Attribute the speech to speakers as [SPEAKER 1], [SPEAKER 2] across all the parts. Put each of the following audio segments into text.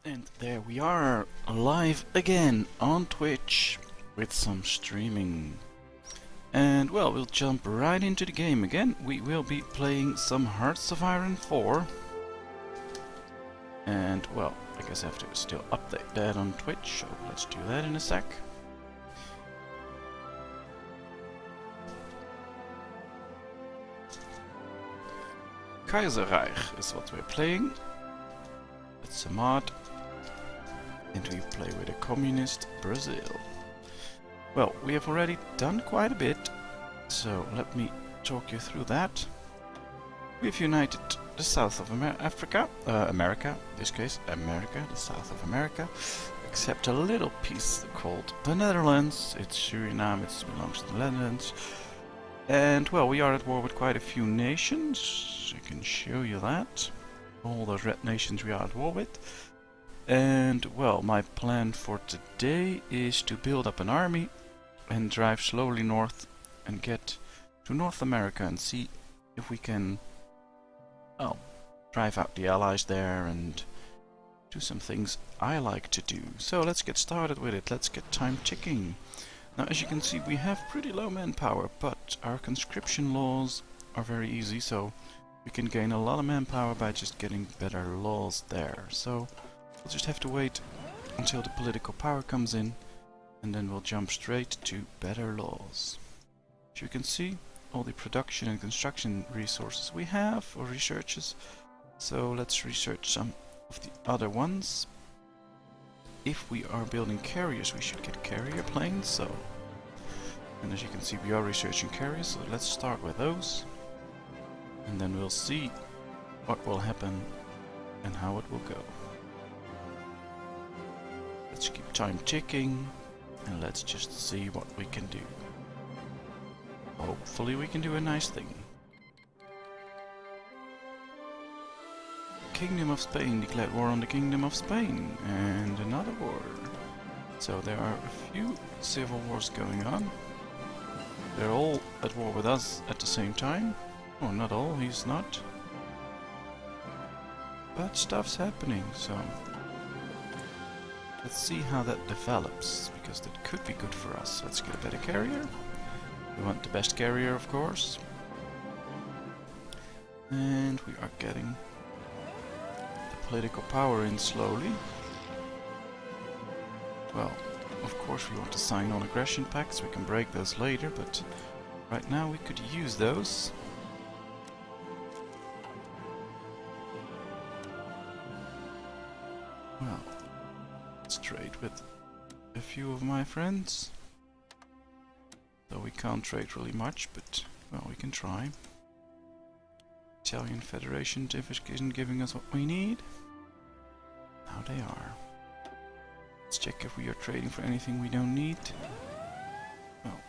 [SPEAKER 1] And there we are, live again on Twitch with some streaming. And well, we'll jump right into the game again. We will be playing some Hearts of Iron 4. And well, I guess I have to still update that on Twitch, so let's do that in a sec. Kaiserreich is what we're playing. It's a mod. And we play with a communist Brazil. Well, we have already done quite a bit, so let me talk you through that. We've united the south of America, in this case, America, the south of America, except a little piece called the Netherlands. It's Suriname, it belongs to the Netherlands. And well, we are at war with quite a few nations. I can show you that. All those red nations we are at war with. And well, my plan for today is to build up an army and drive slowly north and get to North America and see if we can, well, drive out the allies there and do some things I like to do. So let's get started with it. Let's get time ticking. Now, as you can see, we have pretty low manpower, but our conscription laws are very easy, so we can gain a lot of manpower by just getting better laws there. So we'll just have to wait until the political power comes in, and then we'll jump straight to better laws. As you can see, all the production and construction resources we have, or researches. So let's research some of the other ones. If we are building carriers, we should get carrier planes. So, and as you can see, we are researching carriers. So let's start with those, and then we'll see what will happen and how it will go. Let's keep time ticking, and let's just see what we can do. Hopefully we can do a nice thing. Kingdom of Spain declared war on the Kingdom of Spain, and another war. So there are a few civil wars going on. They're all at war with us at the same time. Oh, not all, he's not. But stuff's happening, so let's see how that develops, because that could be good for us. Let's get a better carrier. We want the best carrier, of course. And we are getting the political power in slowly. Well, of course we want to sign non-aggression pacts. We can break those later, but right now we could use those. Well, let's trade with a few of my friends. Though we can't trade really much, but well, we can try. Italian Federation isn't giving us what we need. Now they are. Let's check if we are trading for anything we don't need. Well,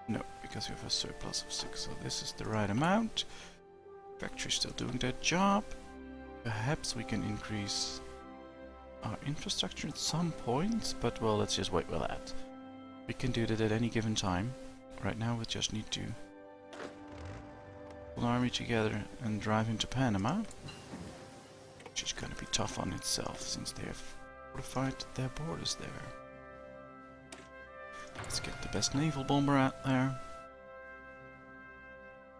[SPEAKER 1] no, because we have a surplus of 6, so this is the right amount. Factory's still doing their job. Perhaps we can increase our infrastructure at some points, but well, let's just wait with that. We can do that at any given time. Right now we just need to pull an army together and drive into Panama, which is going to be tough on itself since they have fortified their borders there. Let's get the best naval bomber out there.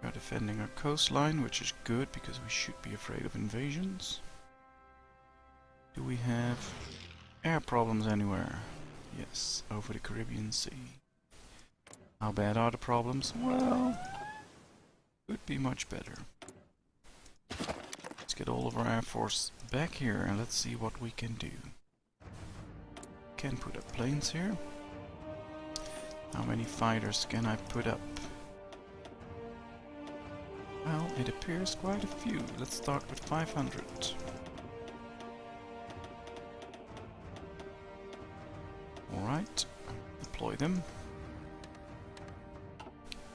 [SPEAKER 1] We are defending our coastline, which is good because we should be afraid of invasions. Do we have air problems anywhere? Yes, over the Caribbean Sea. How bad are the problems? Well, could be much better. Let's get all of our air force back here and let's see what we can do. Can put up planes here. How many fighters can I put up? Well, it appears quite a few. Let's start with 500. Alright, deploy them.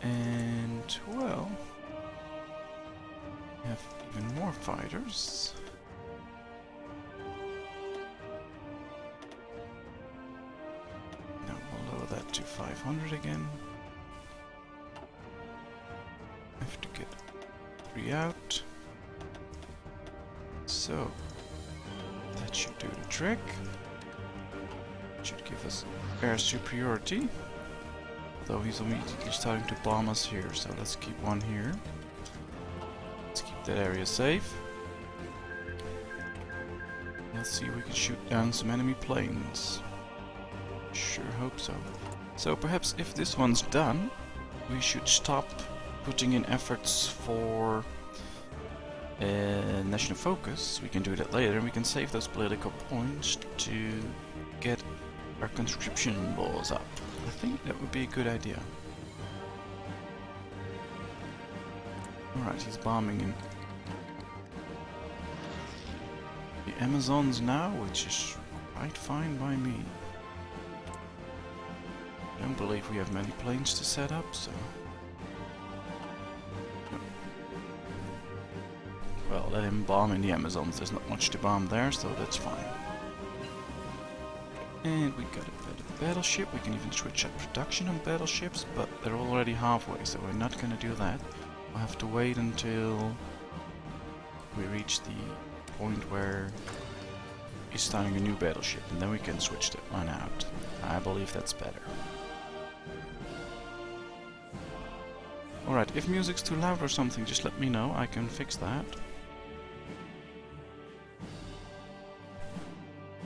[SPEAKER 1] And, well, we have even more fighters. Now we'll lower that to 500 again. Have to get 3 out. So, That should do the trick. Should give us air superiority. Though he's immediately starting to bomb us here, so let's keep one here. Let's keep that area safe. Let's see if we can shoot down some enemy planes. Sure hope so. So perhaps if this one's done, we should stop putting in efforts for national focus. We can do that later, and we can save those political points to get our conscription laws up. I think that would be a good idea. Alright, he's bombing in the Amazons now, which is quite fine by me. I don't believe we have many planes to set up, so... Well, let him bomb in the Amazons. There's not much to bomb there, so that's fine. And we got a better battleship. We can even switch up production on battleships, but they're already halfway, so we're not gonna do that. We'll have to wait until we reach the point where he's starting a new battleship, and then we can switch that one out. I believe that's better. Alright, if music's too loud or something, just let me know. I can fix that.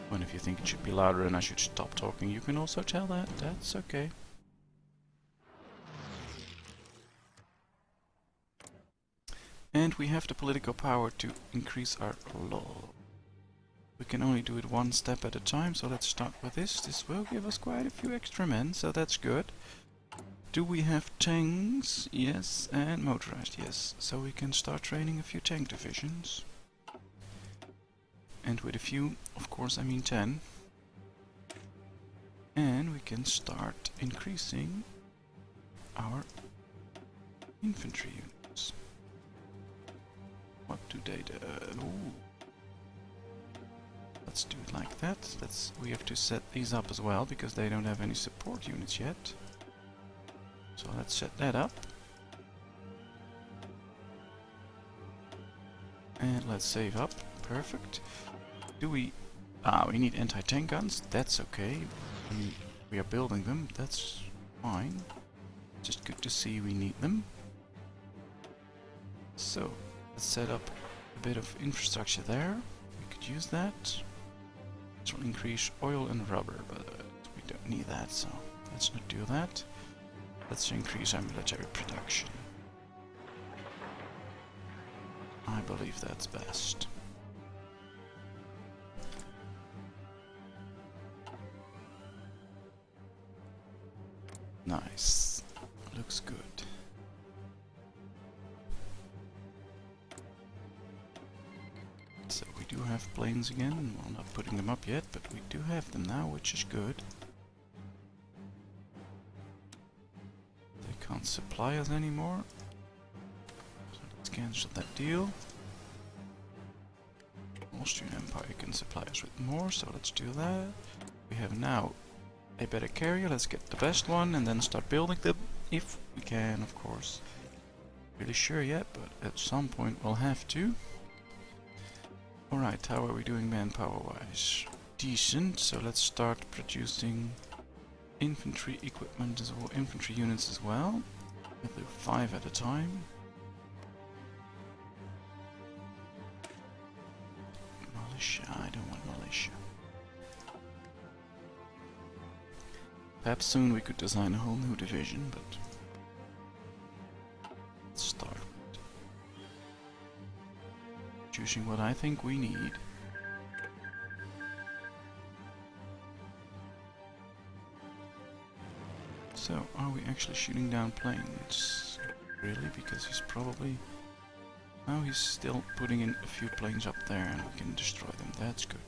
[SPEAKER 1] And if you think it should be louder and I should stop talking, you can also tell that. That's okay. And we have the political power to increase our law. We can only do it one step at a time, so let's start with this. This will give us quite a few extra men, so that's good. Do we have tanks? Yes, and motorized, yes. So we can start training a few tank divisions. And with a few, of course, I mean 10. And we can start increasing our infantry units. What do they do? Ooh. Let's do it like that. We have to set these up as well, because they don't have any support units yet. So let's set that up. And let's save up. Perfect. Do we... we need anti-tank guns. That's okay. We are building them. That's fine. Just good to see we need them. So, let's set up a bit of infrastructure there. We could use that. This will increase oil and rubber, but we don't need that, so let's not do that. Let's increase our military production. I believe that's best. Nice. Looks good. So we do have planes again. Well, not putting them up yet, but we do have them now, which is good. They can't supply us anymore. So let's cancel that deal. Austrian Empire can supply us with more, so let's do that. We have now a better carrier. Let's get the best one and then start building them, if we can, of course. Really sure yet, but at some point we'll have to. Alright, how are we doing manpower wise? Decent, so let's start producing infantry equipment as well, infantry units as well. We'll do 5 at a time. Militia, I don't want militia. Perhaps soon we could design a whole new division, but let's start with choosing what I think we need. So, are we actually shooting down planes? Really? Because he's probably... No, he's still putting in a few planes up there and we can destroy them. That's good.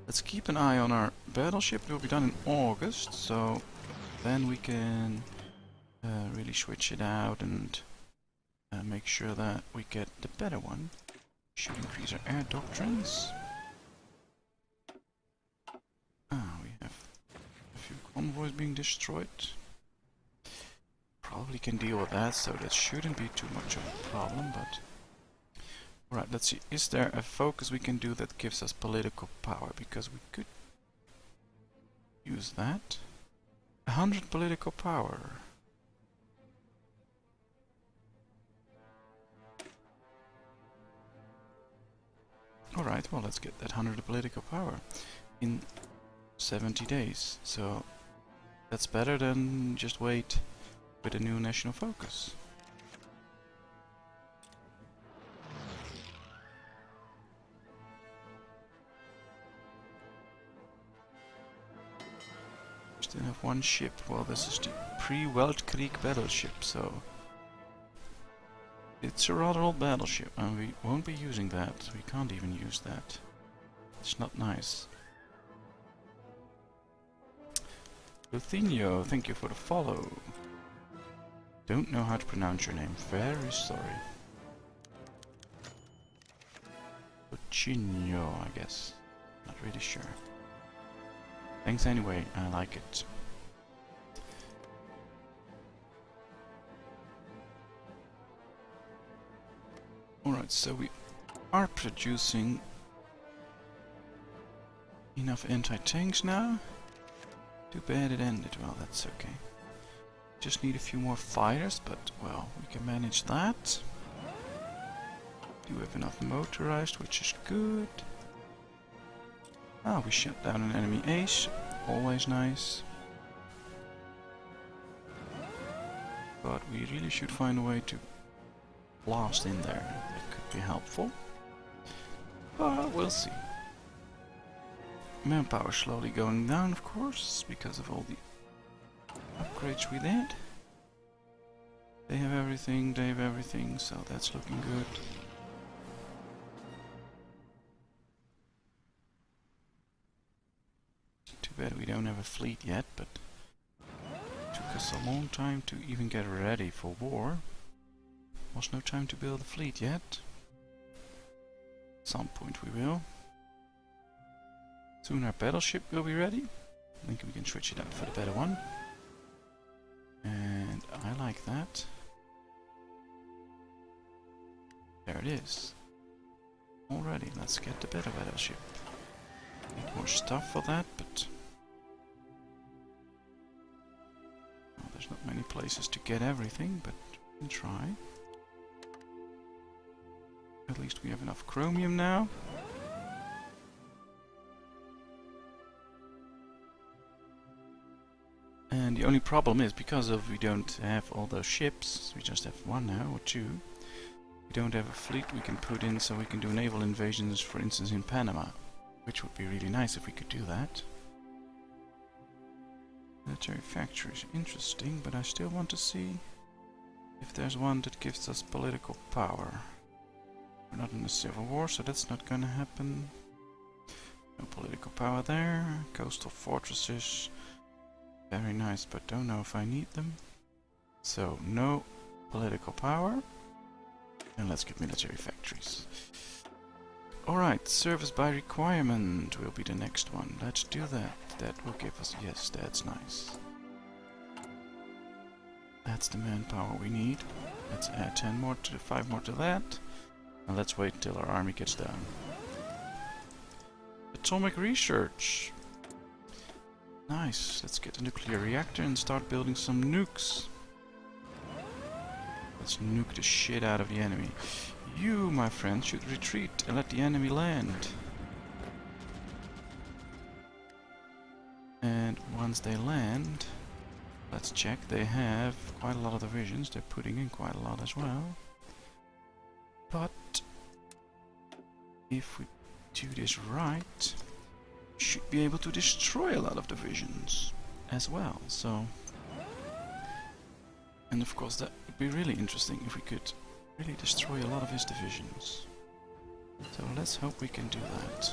[SPEAKER 1] Let's keep an eye on our battleship. It will be done in August, so then we can really switch it out and make sure that we get the better one. Should increase our air doctrines. We have a few convoys being destroyed. Probably can deal with that, so that shouldn't be too much of a problem, but Right, let's see. Is there a focus we can do that gives us political power? Because we could use that. 100 political power. Alright, well, let's get that 100 political power in 70 days. So that's better than just wait with a new national focus. Still have one ship. Well, this is the pre-Weltkrieg battleship, so it's a rather old battleship, and we won't be using that. We can't even use that. It's not nice. Luthino, thank you for the follow. Don't know how to pronounce your name. Very sorry. Luchino, I guess. Not really sure. Thanks anyway, I like it. Alright, so we are producing enough anti-tanks now. Too bad it ended. Well, that's okay. Just need a few more fighters, but well, we can manage that. Do have enough motorized, which is good. Ah, we shut down an enemy ace. Always nice. But we really should find a way to blast in there. That could be helpful. But we'll see. Manpower slowly going down, of course, because of all the upgrades we did. They have everything, so that's looking good. Too bad we don't have a fleet yet, but it took us a long time to even get ready for war. Was no time to build a fleet yet. At some point we will. Soon our battleship will be ready. I think we can switch it up for the better one. And I like that. There it is. Alrighty, let's get the better battleship. Need more stuff for that, but well, there's not many places to get everything, but we can try. At least we have enough chromium now. And the only problem is, because of we don't have all those ships, we just have one now, or two. We don't have a fleet we can put in, so we can do naval invasions, for instance, in Panama. Which would be really nice if we could do that. Military factory is interesting, but I still want to see if there's one that gives us political power. We're not in a civil war, so that's not gonna happen. No political power there. Coastal fortresses. Very nice, but don't know if I need them. So, no political power. And let's get military factories. Alright, service by requirement will be the next one. Let's do that. That will give us... Yes, that's nice. That's the manpower we need. Let's add 10 more to 5 more to that. And let's wait until our army gets done. Atomic research. Nice. Let's get a nuclear reactor and start building some nukes. Let's nuke the shit out of the enemy. You, my friend, should retreat and let the enemy land. And once they land, let's check. They have quite a lot of divisions. They're putting in quite a lot as well. But if we do this right, we should be able to destroy a lot of divisions as well. So, and of course that would be really interesting if we could really destroy a lot of his divisions. So let's hope we can do that.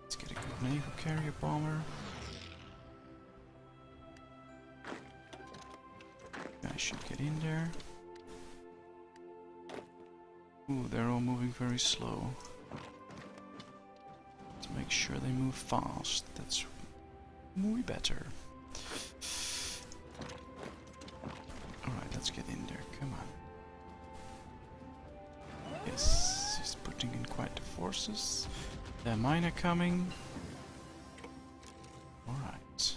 [SPEAKER 1] Let's get a good naval carrier bomber. I should get in there. Ooh, they're all moving very slow. Let's make sure they move fast. That's muy better. Alright, let's get in there. Come on. forces. There are miner coming. Alright.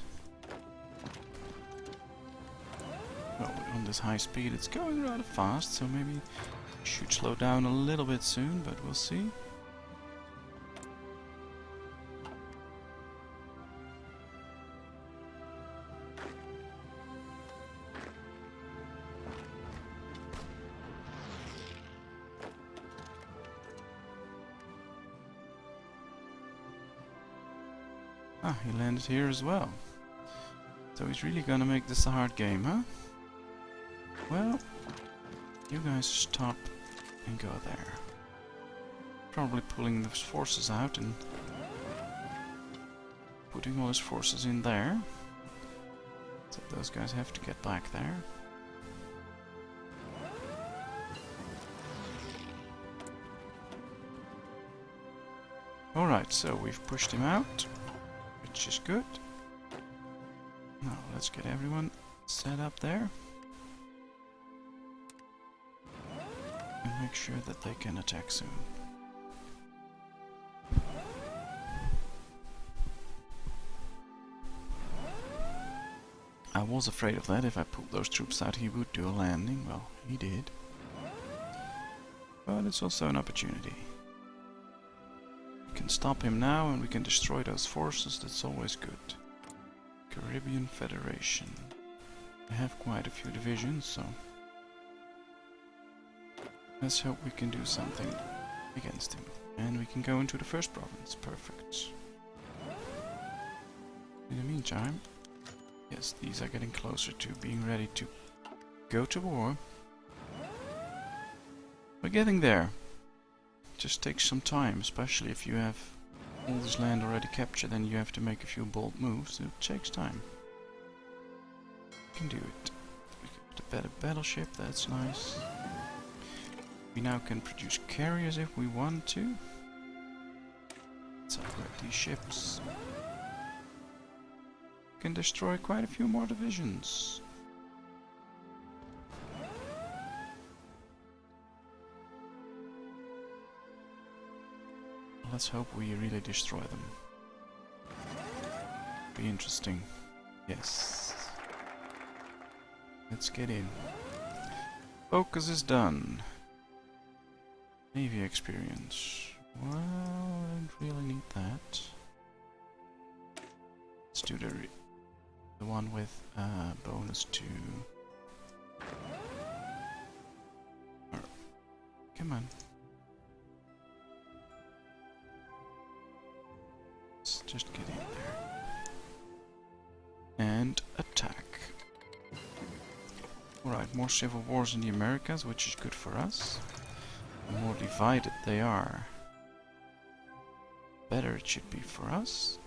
[SPEAKER 1] Well, on this high speed it's going rather fast, so maybe it should slow down a little bit soon, but we'll see. Ah, he landed here as well. So he's really gonna make this a hard game, huh? Well, you guys stop and go there. Probably pulling those forces out and putting all his forces in there. So those guys have to get back there. Alright, so we've pushed him out, which is good. Now let's get everyone set up there. And make sure that they can attack soon. I was afraid of that. If I pulled those troops out, he would do a landing. Well, he did. But it's also an opportunity. We can stop him now and we can destroy those forces. That's always good. Caribbean Federation. I have quite a few divisions, so let's hope we can do something against him. And we can go into the first province. Perfect. In the meantime, yes, these are getting closer to being ready to go to war. We're getting there. Just takes some time, especially if you have all this land already captured, then you have to make a few bold moves. It takes time. We can do it. We got a better battleship, that's nice. We now can produce carriers if we want to. Let's upgrade these ships. We can destroy quite a few more divisions. Let's hope we really destroy them. Be interesting. Yes. Let's get in. Focus is done. Navy experience. Well, I don't really need that. Let's do the one with bonus to... Come on. Let's just get in there. And attack. Alright, more civil wars in the Americas, which is good for us. The more divided they are, better it should be for us.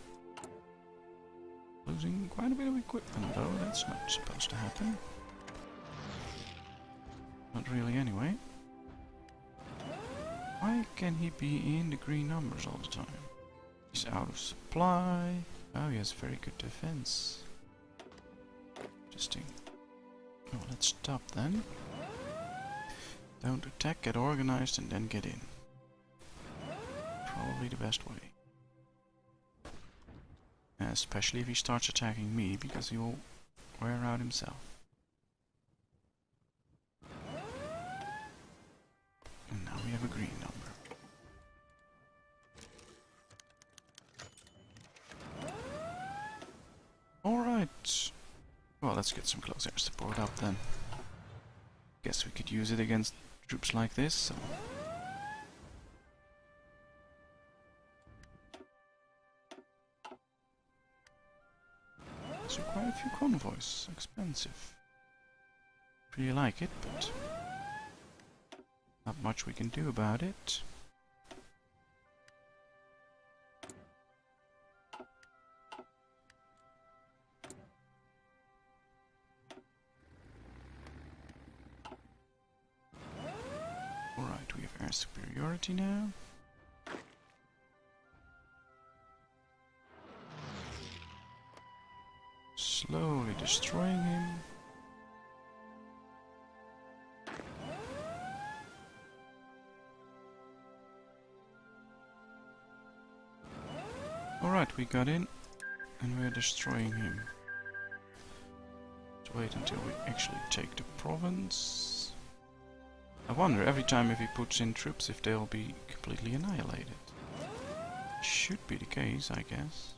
[SPEAKER 1] Losing quite a bit of equipment though, that's not supposed to happen. Not really anyway. Why can he be in the green numbers all the time? He's out of supply. Oh, he has very good defense. Interesting. Oh, let's stop then. Don't attack, get organized, and then get in. Probably the best way. Especially if he starts attacking me, because he will wear out himself. And now we have a green number. Alright. Well, let's get some close air support up then. Guess we could use it against troops like this, so... So quite a few convoys. Expensive. Really like it, but... not much we can do about it. Alright, we have air superiority now. Slowly destroying him. Alright, we got in and we're destroying him. Let's wait until we actually take the province. I wonder every time if he puts in troops if they'll be completely annihilated. Should be the case, I guess.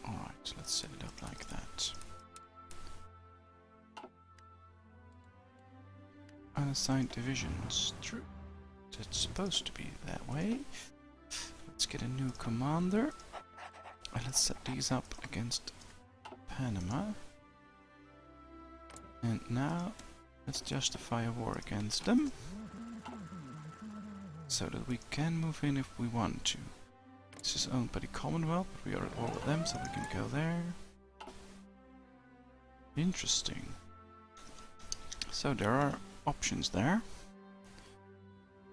[SPEAKER 1] Alright, let's set it up like that. Unassigned divisions. True. It's supposed to be that way. Let's get a new commander. And let's set these up against Panama. And now let's justify a war against them. So that we can move in if we want to. This is owned by the Commonwealth, but we are at war with them, so we can go there. Interesting. So there are options there.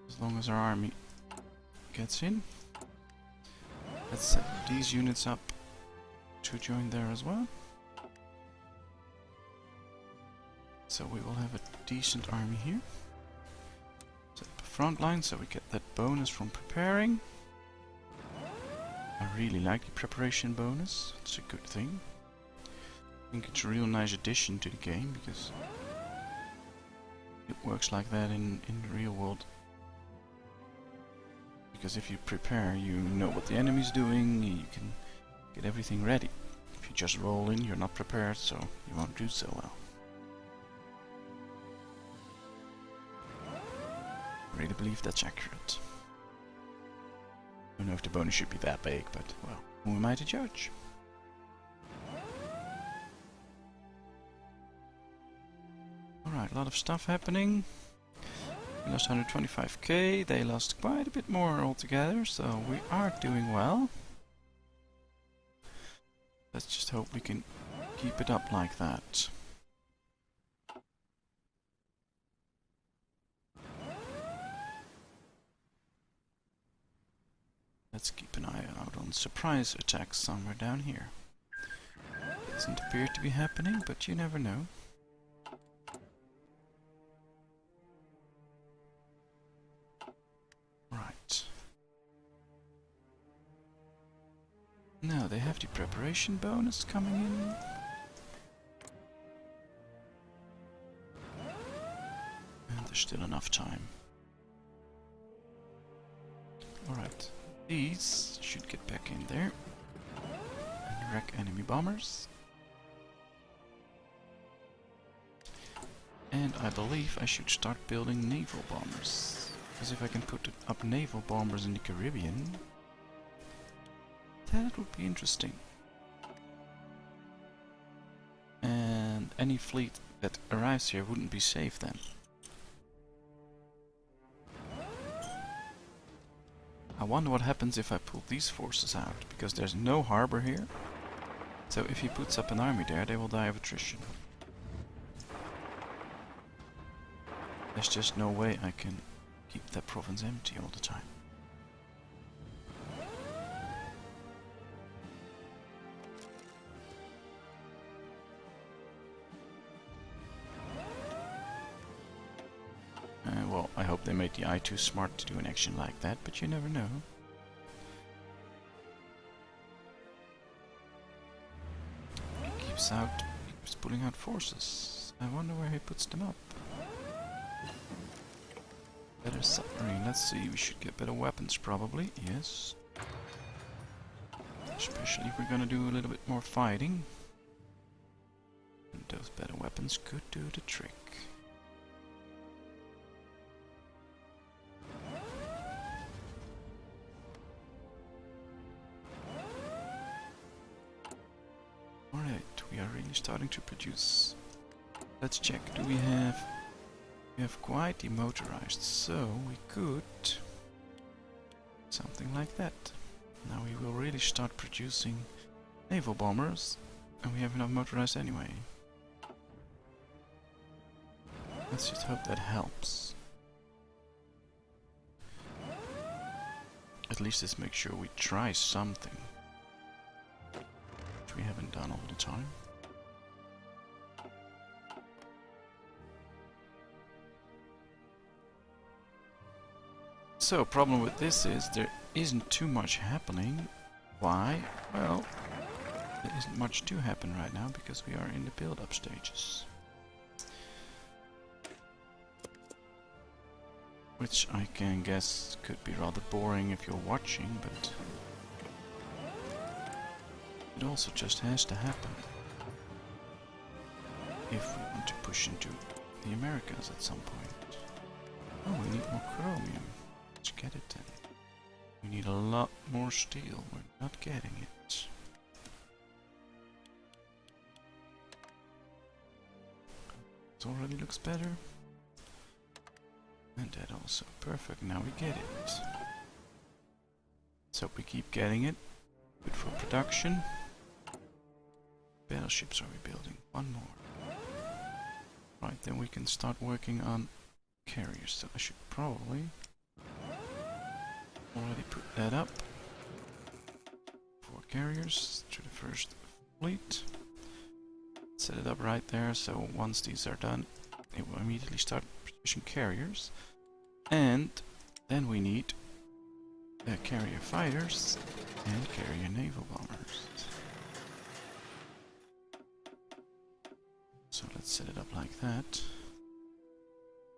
[SPEAKER 1] As long as our army gets in. Let's set these units up to join there as well. So we will have a decent army here. Set up a front line so we get that bonus from preparing. I really like the preparation bonus. It's a good thing. I think it's a real nice addition to the game because it works like that in the real world. Because if you prepare, you know what the enemy's doing, you can get everything ready. If you just roll in, you're not prepared, so you won't do so well. I really believe that's accurate. I don't know if the bonus should be that big, but well, who am I to judge? Alright, a lot of stuff happening. We lost 125k, they lost quite a bit more altogether, so we are doing well. Let's just hope we can keep it up like that. Let's keep an eye out on surprise attacks somewhere down here. Doesn't appear to be happening, but you never know. Right. Now they have the preparation bonus coming in. And there's still enough time. Alright. These should get back in there and wreck enemy bombers. And I believe I should start building naval bombers. Because if I can put up naval bombers in the Caribbean, that would be interesting. And any fleet that arrives here wouldn't be safe then. I wonder what happens if I pull these forces out, because there's no harbor here. So if he puts up an army there, they will die of attrition. There's just no way I can keep that province empty all the time. Well, I hope they made the eye too smart to do an action like that, but you never know. He keeps pulling out forces. I wonder where he puts them up. Better submarine, let's see, we should get better weapons probably, yes. Especially if we're gonna do a little bit more fighting. And those better weapons could do the trick. Alright, we are really starting to produce. Let's check, do we have... We have quite demotorized, so we could... something like that. Now we will really start producing naval bombers, and we have enough motorized anyway. Let's just hope that helps. At least let's make sure we try something. Which we haven't done all the time. So, problem with this is there isn't too much happening. Why? Well, there isn't much to happen right now because we are in the build-up stages. Which I can guess could be rather boring if you're watching, but it also just has to happen if we want to push into the Americas at some point. Oh, we need more chromium. Let's get it then. We need a lot more steel. We're not getting it. It already looks better. And that also. Perfect, now we get it. So we keep getting it. Good for production. Battleships are we building? One more. Right, then we can start working on carriers. So I should probably already put that up. 4 carriers to the first fleet. Set it up right there, so once these are done, it will immediately start producing carriers. And then we need carrier fighters and carrier naval bombers. So let's set it up like that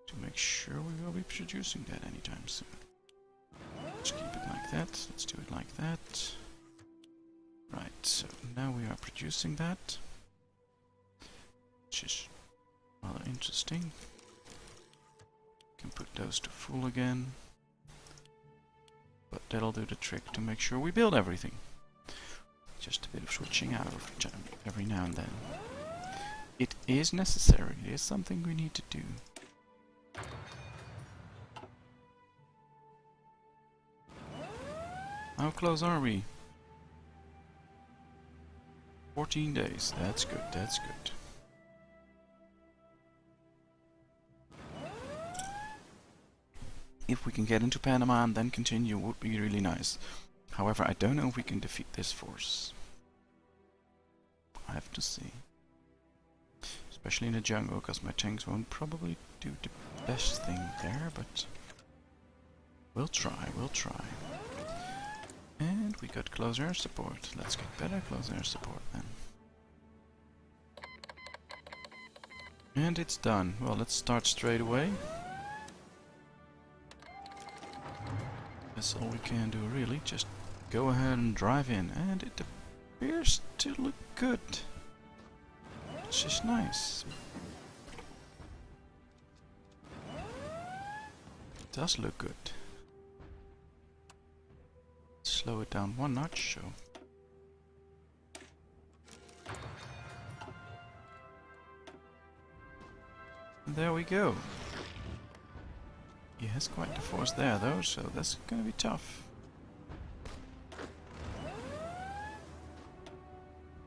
[SPEAKER 1] to make sure we will be producing that anytime soon. Let's keep it like that. Let's do it like that. Right, so now we are producing that, which is rather interesting. Can put those to full again, but that'll do the trick to make sure we build everything. Just a bit of switching out every now and then. It is necessary. It is something we need to do. How close are we? 14 days. That's good. That's good. If we can get into Panama and then continue, would be really nice. However, I don't know if we can defeat this force. I have to see. Especially in the jungle, because my tanks won't probably do the best thing there, but we'll try, we'll try. And we got close air support. Let's get better close air support then. And it's done. Well, let's start straight away. That's all we can do really, just go ahead and drive in, and it appears to look good, which is nice. It does look good. Slow it down one notch, so. And there we go. He has quite the force there though, so that's gonna be tough.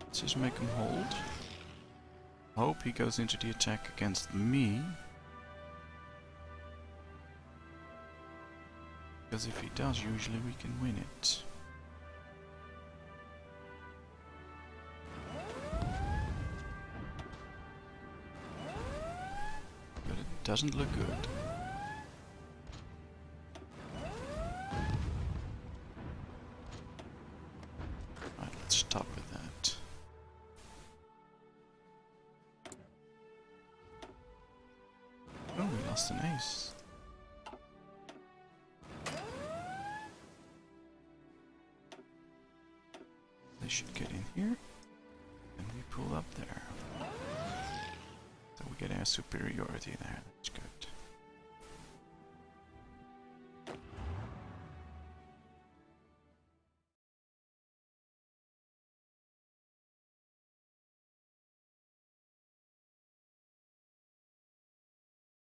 [SPEAKER 1] Let's just make him hold. Hope he goes into the attack against me. Because if he does, usually we can win it. But it doesn't look good. Stop with that. Oh, we lost an ace. They should get in here, and we pull up there. So we get air superiority there. That's good.